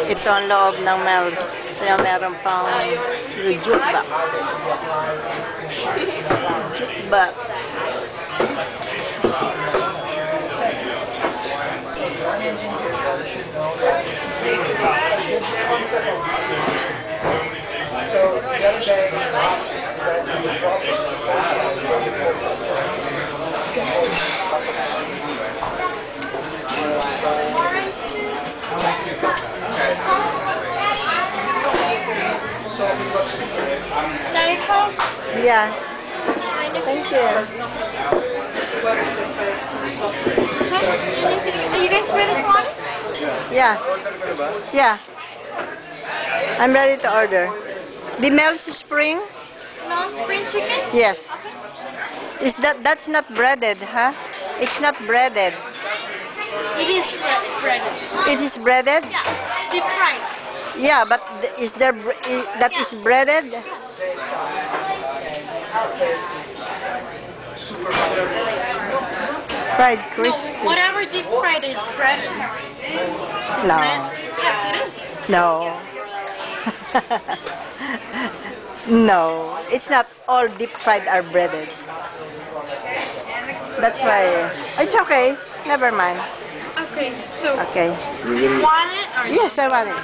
Ito ang loob ng Mel's. Kaya meron pang jukebox. Jukebox. Diet Coke? Yeah. Thank you. Are you guys ready for it? Yeah. Yeah. I'm ready to order. The Mel's Spring? No spring chicken? Yes. Okay. Is that's not breaded, huh? It's not breaded. It is breaded. It is breaded? Yeah, deep fried. Yeah, but is there that is breaded? Fried crispy. No, whatever deep fried is breaded. No. Bread? Yes, it is. No. No. It's not all deep fried are breaded. That's why. It's okay. Never mind. Okay, so Okay. you want it or Yes, I want it.